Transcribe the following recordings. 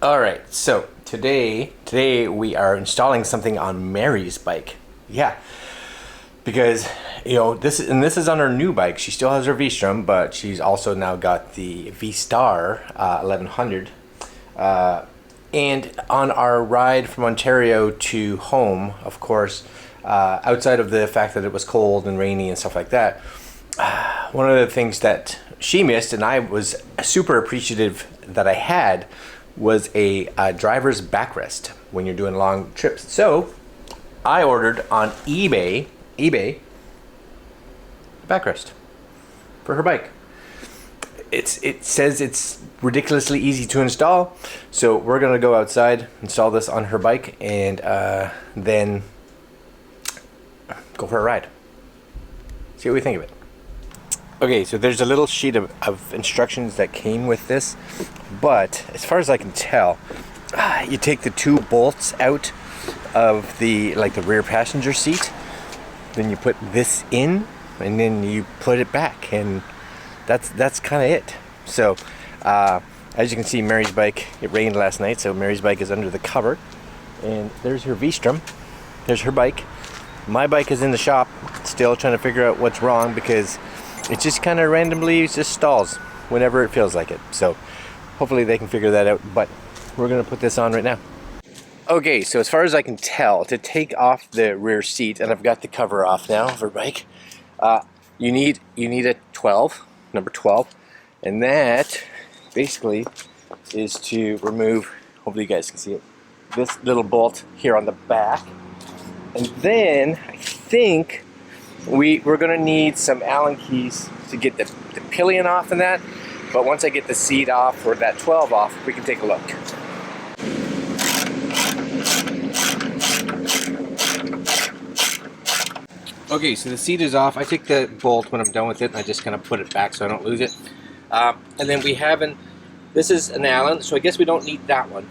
All right, so today we are installing something on Mary's bike. Yeah, because this is on her new bike. She still has her V-Strum, but she's also now got the VStar 1100. And on our ride from Ontario to home, of course, outside of the fact that it was cold and rainy and stuff like that, one of the things that she missed, and I was super appreciative that I had, was a driver's backrest when you're doing long trips. So I ordered on eBay a backrest for her bike. It says it's ridiculously easy to install, so we're gonna go outside, install this on her bike, and then go for a ride. See what we think of it. Okay, so there's a little sheet of instructions that came with this, but as far as I can tell, you take the two bolts out of the rear passenger seat, then you put this in, and then you put it back, and that's kind of it. So as you can see, Mary's bike, it rained last night, so Mary's bike is under the cover, and there's her V-Strum, there's her bike. My bike is in the shop, still trying to figure out what's wrong, because it just kind of randomly just stalls whenever it feels like it. So hopefully they can figure that out, but we're gonna put this on right now. Okay, so as far as I can tell, to take off the rear seat, and I've got the cover off now of her bike, you need a 12, number 12, and that basically is to remove, hopefully you guys can see it, this little bolt here on the back. And then I think we're gonna need some Allen keys to get the pillion off and that, but once I get the seat off, or that 12 off, we can take a look. Okay, so the seat is off. I take the bolt when I'm done with it, and I just kind of put it back so I don't lose it. And then we have this is an Allen, so I guess we don't need that one,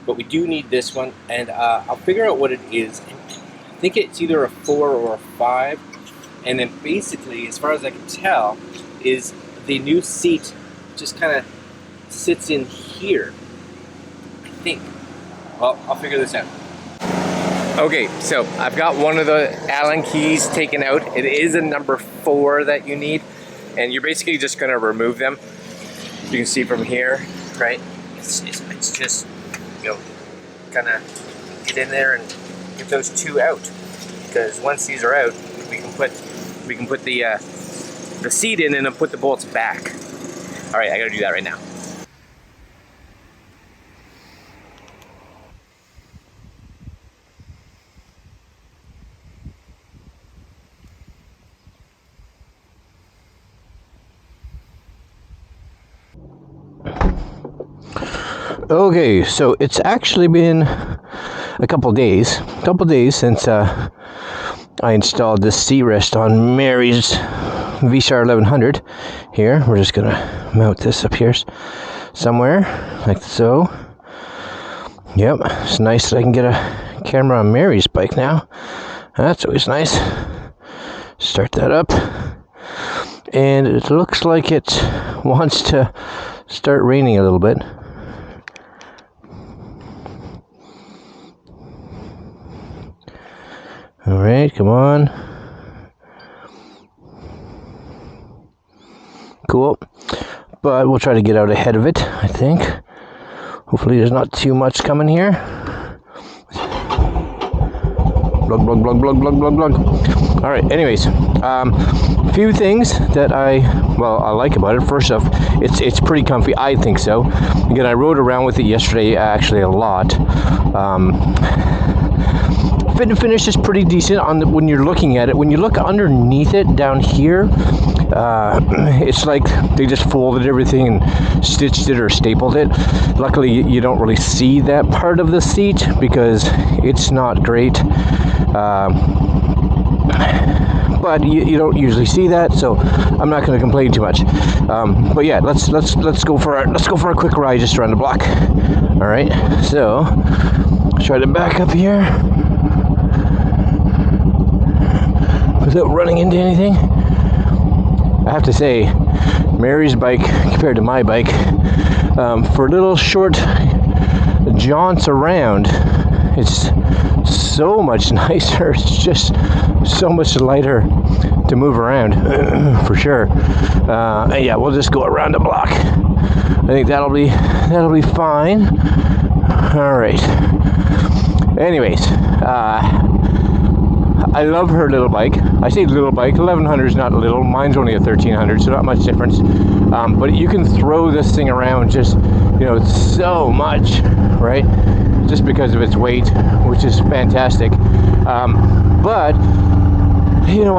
but we do need this one, and I'll figure out what it is. I think it's either a 4 or a 5. And then basically, as far as I can tell, is the new seat just kind of sits in here, I think. Well, I'll figure this out. Okay, so I've got one of the Allen keys taken out. It is a number 4 that you need, and you're basically just going to remove them. You can see from here, right? It's just, kind of get in there and get those 2 out, because once these are out, we can put the seat in and then put the bolts back. All right, I gotta do that right now. Okay, so it's actually been a couple days since I installed this seat rest on Mary's VStar 1100 here. We're just gonna mount this up here somewhere, like so. Yep, it's nice that I can get a camera on Mary's bike now. That's always nice. Start that up. And it looks like it wants to start raining a little bit. All right, come on. Cool. But we'll try to get out ahead of it, I think. Hopefully there's not too much coming here. Blug, blug, blug, blug, blug, blug, blug. All right, anyways. Few things that I like about it. First off, it's pretty comfy. I think so. Again, I rode around with it yesterday, actually a lot. Fit and finish is pretty decent when you're looking at it. When you look underneath it down here, it's like they just folded everything and stitched it or stapled it. Luckily, you don't really see that part of the seat because it's not great. But you don't usually see that, so I'm not going to complain too much. But yeah, let's go for a quick ride just around the block. All right, so try to back up here without running into anything. I have to say, Mary's bike compared to my bike, for little short jaunts around, it's so much nicer. It's just so much lighter to move around, for sure. And yeah, we'll just go around the block. I think that'll be fine. All right. Anyways, I love her little bike. I say little bike. 1100 is not little. Mine's only a 1300, so not much difference. But you can throw this thing around just, so much, right? Just because of its weight, which is fantastic. But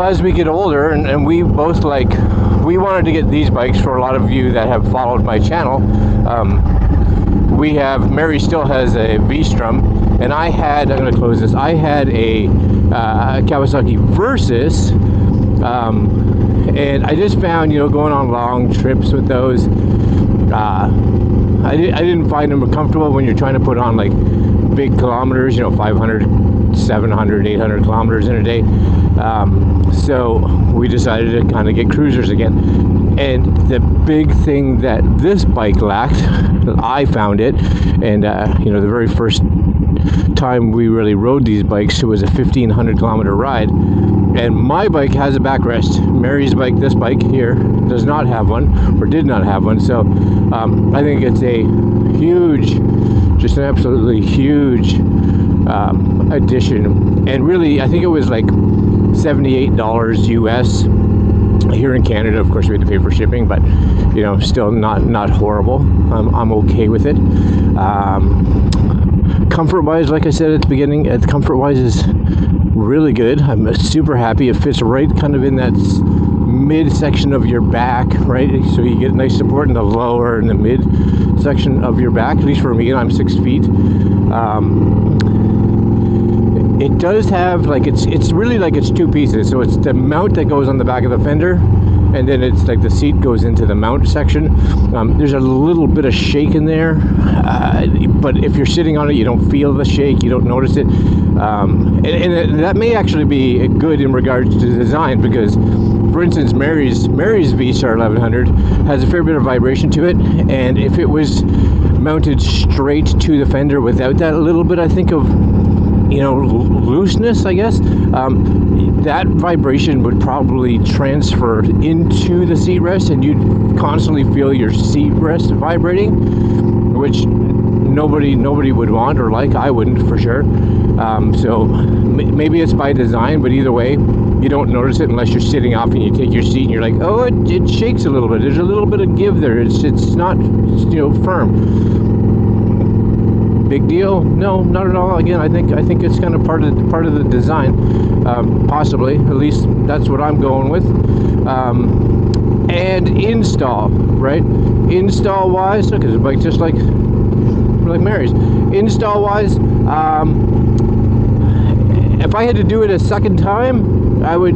as we get older, and we both we wanted to get these bikes. For a lot of you that have followed my channel, Mary still has a V-Strum, and I'm going to close this. I had a Kawasaki Versus, and I just found, going on long trips with those, I didn't find them comfortable when you're trying to put on big kilometers, 500, 700, 800 kilometers in a day. So we decided to kind of get cruisers again. And the big thing that this bike lacked, I found it, and the very first time we really rode these bikes, it was a 1,500 kilometer ride, and my bike has a backrest. Mary's bike, this bike here, does not have one, or did not have one. So I think it's a huge, just an absolutely huge addition. And really, I think it was $78 US. Here in Canada, of course, we had to pay for shipping, but still not horrible. I'm okay with it. Comfort-wise, like I said at the beginning, comfort-wise is really good. I'm super happy. It fits right kind of in that mid-section of your back, right? So you get nice support in the lower and the mid-section of your back, at least for me, and I'm 6 feet. It does have, it's really it's two pieces. So it's the mount that goes on the back of the fender, and then it's the seat goes into the mount section. There's a little bit of shake in there, but if you're sitting on it, you don't feel the shake, you don't notice it. And that may actually be good in regards to design, because, for instance, Mary's VStar 1100 has a fair bit of vibration to it, and if it was mounted straight to the fender without that little bit, I think, of looseness, I guess, that vibration would probably transfer into the seat rest, and you'd constantly feel your seat rest vibrating, which nobody would want or like. I wouldn't, for sure. So maybe it's by design, but either way, you don't notice it unless you're sitting off and you take your seat and you're like, oh, it shakes a little bit. There's a little bit of give there. It's not firm. Big deal? No, not at all. Again, I think it's kind of part of the design, possibly. At least that's what I'm going with. And install, right? Install wise, because it's just like Mary's. Install wise, if I had to do it a second time, I would,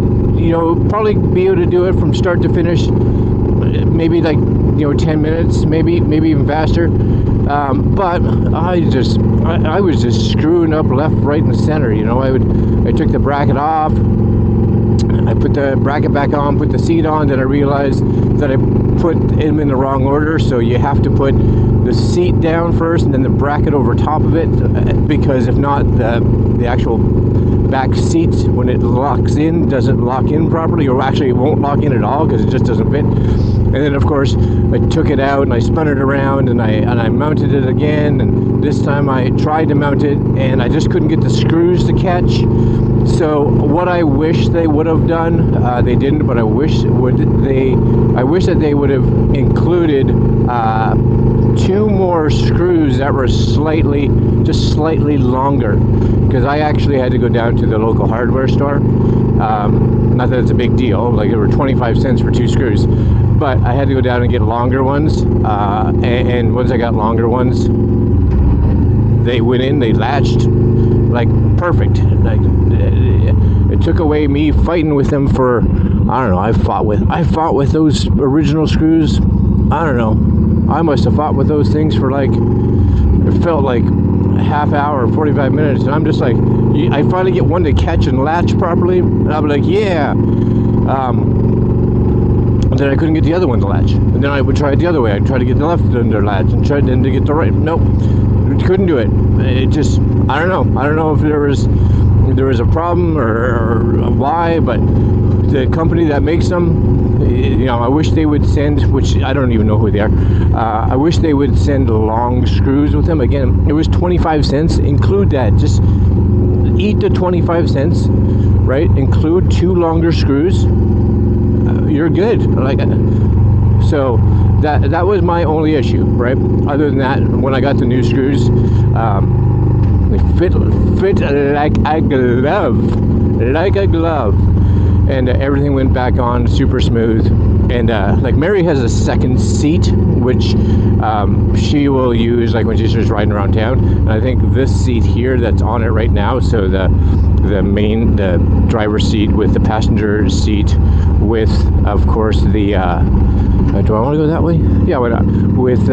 probably be able to do it from start to finish, maybe 10 minutes, maybe even faster. But I was just screwing up left, right, and center. I took the bracket off, I put the bracket back on, put the seat on, then I realized that I put them in the wrong order. So you have to put the seat down first and then the bracket over top of it, because if not, the actual back seat, when it locks in, doesn't lock in properly, or actually it won't lock in at all because it just doesn't fit. And then, of course, I took it out and I spun it around and I mounted it again, and this time I tried to mount it and I just couldn't get the screws to catch. So what I wish they would have done, they didn't, but I wish that they would have included 2 more screws that were just slightly longer, because I actually had to go down to the local hardware store. Not that it's a big deal, there were 25 cents for 2 screws, but I had to go down and get longer ones, and once I got longer ones, they went in, they latched perfect. It took away me fighting with them for, I don't know, I fought with those original screws, I don't know, I must have fought with those things for it felt like a half hour, 45 minutes, and I'm just I finally get one to catch and latch properly, and I'll be like, yeah. And then I couldn't get the other one to latch, and then I would try it the other way. I'd try to get the left under latch and try then to get the right. Nope, couldn't do it. It just, I don't know if there was a problem or why, but the company that makes them, you know, I wish they would send, which I don't even know who they are. I wish they would send long screws with them. Again, it was 25 cents. Include that. Just eat the 25 cents, right? Include 2 longer screws. You're good. Like, so that was my only issue, right? Other than that, when I got the new screws, they fit like a glove, and everything went back on super smooth. And like Mary has a second seat, which she will use like when she's just riding around town. And I think this seat here that's on it right now, so the driver's seat with the passenger seat with, of course, the do I want to go that way? Yeah, why not? With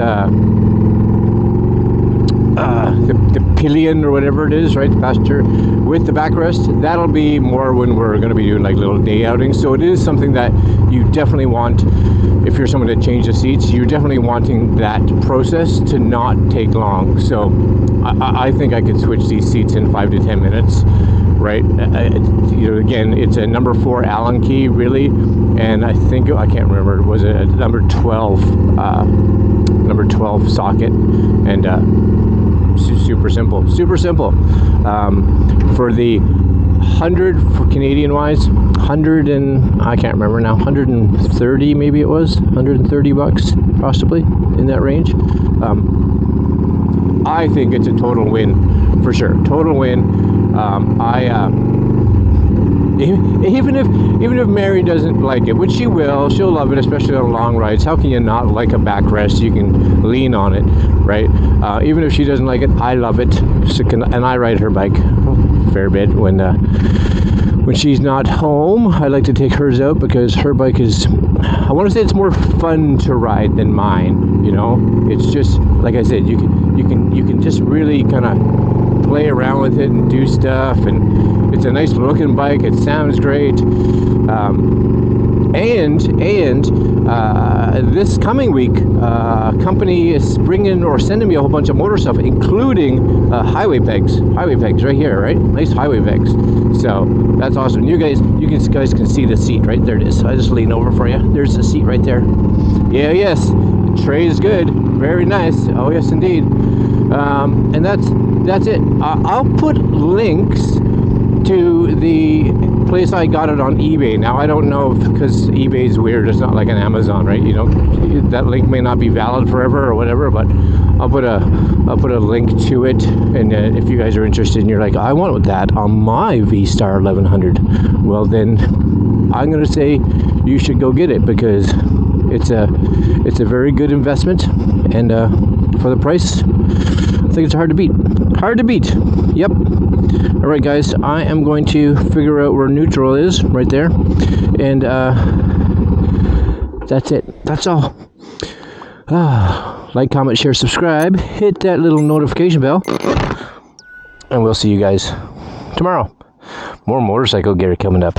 the pillion or whatever it is, right? The passenger with the backrest. That'll be more when we're going to be doing like little day outings. So it is something that you definitely want. If you're someone that changes seats, you're definitely wanting that process to not take long. So I think I could switch these seats in 5 to 10 minutes, right? You know, again, it's a number 4 Allen key, really, and I think I can't remember. Was it a number 12 socket, and super simple. For the 100 for Canadian wise, 100 and I can't remember now, 130 maybe it was, 130 bucks possibly in that range. I think it's a total win for sure. Total win. Even if Mary doesn't like it, which she will, she'll love it, especially on long rides. How can you not like a backrest? You can lean on it, right? Even if she doesn't like it, I love it. And I ride her bike a fair bit when she's not home. I like to take hers out because her bike is, I want to say it's more fun to ride than mine. You know, it's just like I said, you can just really kind of play around with it and do stuff, and it's a nice looking bike. It sounds great. This coming week, company is bringing or sending me a whole bunch of motor stuff, including highway pegs right here, right? Nice highway pegs. So that's awesome. You guys can see the seat, right? There it is. I just lean over for you. There's the seat right there. Yeah, yes. Tray is good. Very nice. Oh yes, indeed. And that's it. I'll put links to the place I got it on eBay. Now I don't know because eBay is weird. It's not like an Amazon, right? You know, that link may not be valid forever or whatever. But I'll put a link to it. And if you guys are interested and you're like, I want that on my VStar 1100, well then I'm gonna say you should go get it because it's a very good investment, and for the price, I think it's hard to beat. Yep. All right, guys, I am going to figure out where neutral is right there, and that's it. That's all. Like, comment, share, subscribe, hit that little notification bell, and we'll see you guys tomorrow. More motorcycle gear coming up.